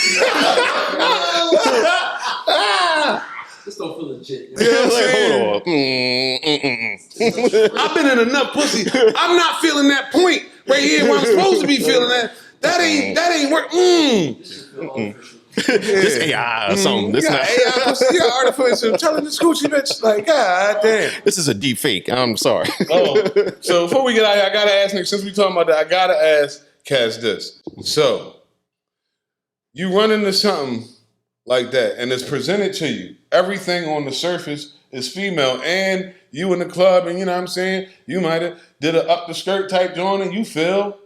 This don't feel legit. You know what I'm saying? Hold on. I've been in enough pussy. I'm not feeling that point right here where I'm supposed to be feeling that. That ain't work. This should feel artificial. This AI or something. You This got not. AI pussy, you got artificial intelligence coochie bitch. Like, god damn. This is a deep fake. I'm sorry. Oh, so before we get out here, I gotta ask Nick, since we talking about that, I gotta ask Cass this. So, you run into something like that, and it's presented to you. Everything on the surface is female, and you in the club, and you know what I'm saying? You might have did a up the skirt type joint, and you feel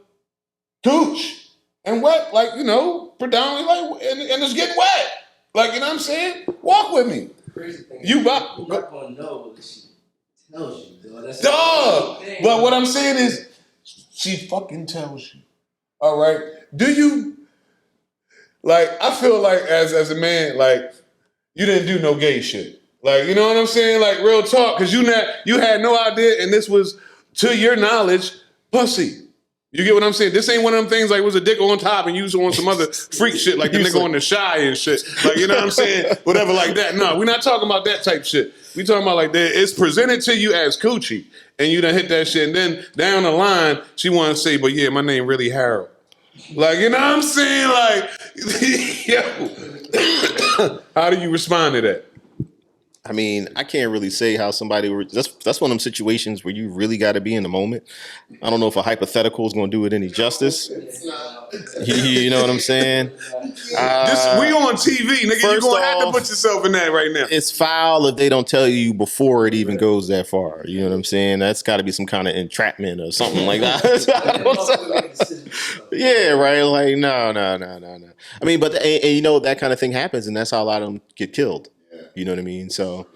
gooch and wet, like, you know, predominantly like, and it's getting wet. Like, you know what I'm saying? Walk with me. The crazy thing You is, bop- you're not gonna know what she tells you, dog. That's Dog! the thing. But what I'm saying is, she fucking tells you. All right? Do you, like, I feel like as a man, like, you didn't do no gay shit. Like, you know what I'm saying? Like, real talk, because you had no idea, and this was, to your knowledge, pussy. You get what I'm saying? This ain't one of them things like it was a dick on top and you was on some other freak shit like the nigga on the Shy and shit. Like, you know what I'm saying? Whatever like that. No, we're not talking about that type shit. We talking about like that. It's presented to you as coochie and you done hit that shit. And then down the line, she want to say, but yeah, my name really Harold. Like, you know what I'm saying? Like, yo, how do you respond to that? I mean, I can't really say how somebody would. That's one of them situations where you really got to be in the moment. I don't know if a hypothetical is going to do it any justice. You know what I'm saying? We on TV, nigga. You gonna have to put yourself in that right now. It's foul if they don't tell you before it even goes that far. You know what I'm saying? That's got to be some kind of entrapment or something like that. Yeah, right. Like no. I mean, but and you know that kind of thing happens, and that's how a lot of them get killed. You know what I mean? So,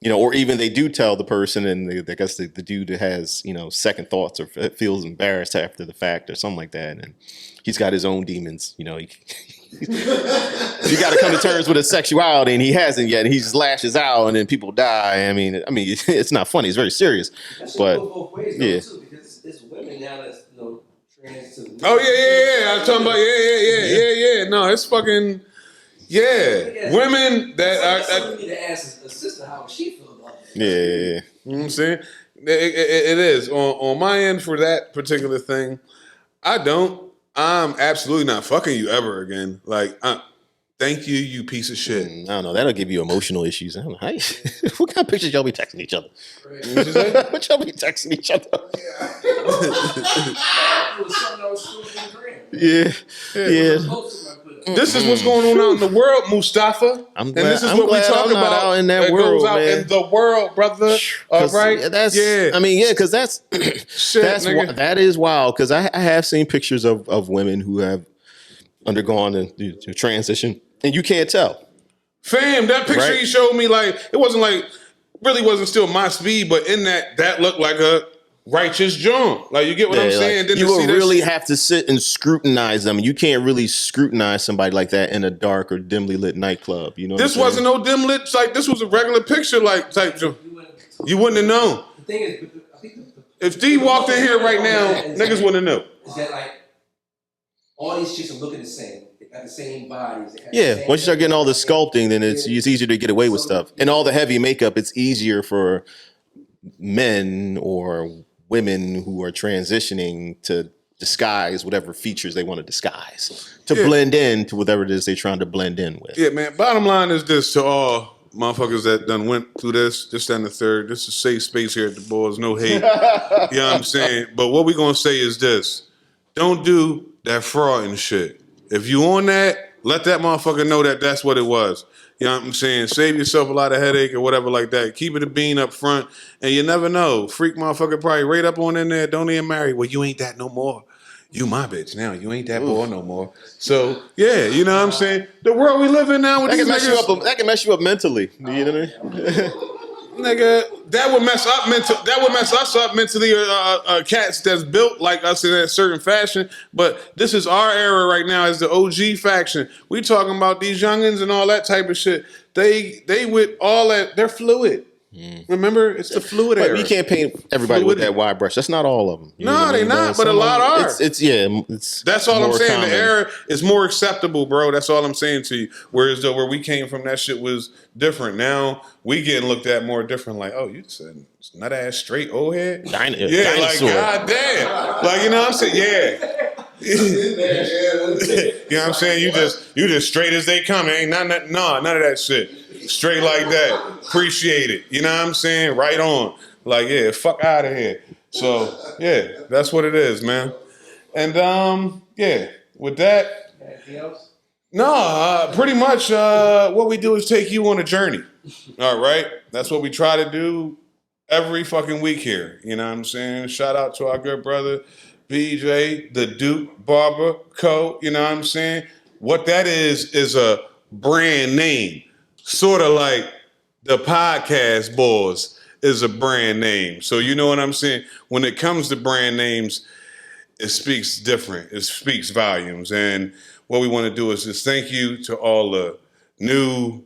you know, or even they do tell the person, and I guess the dude has, you know, second thoughts or feels embarrassed after the fact or something like that, and he's got his own demons. You know, you got to come to terms with his sexuality, and he hasn't yet. And he just lashes out, and then people die. I mean, it's not funny. It's very serious. But both ways, yeah, too, because it's women now that's trans to. Oh yeah. I'm talking about yeah. No, it's fucking. Yeah, women that are. You need to ask a sister how she feel about that. Yeah. You know what I'm saying? It is. On my end for that particular thing, I'm absolutely not fucking you ever again. Like, thank you, you piece of shit. I don't know. That'll give you emotional issues. I don't know. What kind of pictures y'all be texting each other? What you say? What y'all be texting each other? Yeah. This is what's going on out in the world, Mustafa. I'm glad, and this is I'm what we glad talk I'm not about out in that that world, goes out man. in the world, brother. All right, I mean, yeah, because that's shit, nigga. that is wild. Because I have seen pictures of women who have undergone the transition, and you can't tell. Fam, that picture Right. he showed me, like it wasn't like really wasn't still my speed, but in that looked like a righteous John. Like you get what I'm saying? Like, Then you to will see that really shit- have to sit and scrutinize them. You can't really scrutinize somebody like that in a dark or dimly lit nightclub. You know, This wasn't no dim lit. Like this was a regular picture, like type. You wouldn't have known. The thing is, I think If D walked in here right now, niggas wouldn't have known. Is that like all these chicks are looking the same? They got the same bodies. They have the Yeah, same once you start getting all the sculpting, then it's easier to get away with stuff. And all the heavy makeup, it's easier for men or women who are transitioning to disguise whatever features they want to disguise, to blend in to whatever it is they're trying to blend in with. Yeah, man. Bottom line is this to all motherfuckers that done went through this and the third. This is a safe space here at the Bols. No hate. You know what I'm saying? But what we gonna say is this. Don't do that fraud and shit. If you on that, let that motherfucker know that that's what it was. You know what I'm saying? Save yourself a lot of headache or whatever like that. Keep it a bean up front. And you never know. Freak motherfucker probably right up on in there. Don't even marry. Well, you ain't that no more. You my bitch now. You ain't that boy no more. So, yeah, you know what I'm saying? The world we live in now with That these can, niggas. that can mess you up mentally. You know what I mean? Nigga, that would mess us up mentally. Cats that's built like us in a certain fashion. But this is our era right now as the OG faction. We talking about these youngins and all that type of shit. They with all that. They're fluid. Remember, it's the fluid But era. we can't paint everybody with Fluidity. that wide brush. That's not all of them. You know No, what I they mean? not, but a some lot of 'em, are. It's That's all I'm more saying. common. The era is more acceptable, bro. That's all I'm saying to you. Whereas though where we came from, that shit was different. Now we getting looked at more different. Like, oh, you said nut ass straight old head. Yeah, like Dinosaur. god damn. Like you know what I'm saying? Yeah. You know what I'm saying? You just straight as they come. Ain't none of that shit. Straight like that. Appreciate it. You know what I'm saying? Right on. Like, yeah, fuck out of here. So, yeah, that's what it is, man. And yeah, with that, Anything else? no, pretty much what we do is take you on a journey. All right? That's what we try to do every fucking week here. You know what I'm saying? Shout out to our good brother, BJ, the Duke Barber Co. You know what I'm saying? What that is a brand name. Sort of like the podcast Bols is a brand name. So you know what I'm saying? When it comes to brand names, it speaks different. It speaks volumes. And what we want to do is just thank you to all the new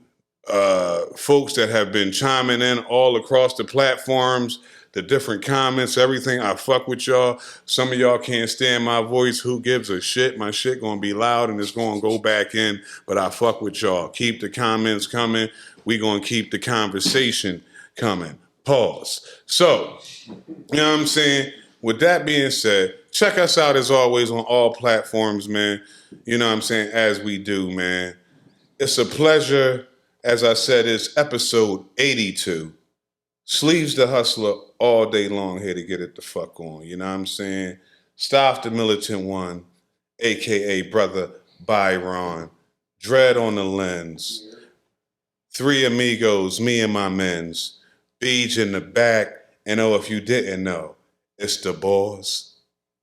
folks that have been chiming in all across the platforms, the different comments, everything. I fuck with y'all. Some of y'all can't stand my voice. Who gives a shit? My shit gonna be loud and it's gonna go back in, but I fuck with y'all. Keep the comments coming. We gonna keep the conversation coming. Pause. So, you know what I'm saying? With that being said, check us out as always on all platforms, man. You know what I'm saying? As we do, man. It's a pleasure. As I said, it's episode 82. Sleeves the Hustler all day long here to get it the fuck on. You know what I'm saying? Staff the Militant One, a.k.a. Brother Byron. Dread on the Lens. Three amigos, me and my mens. Beach in the back. And oh, if you didn't know, it's the Bols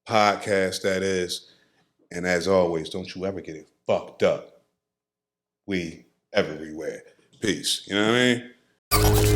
podcast, that is. And as always, don't you ever get it fucked up. We everywhere. Peace. You know what I mean?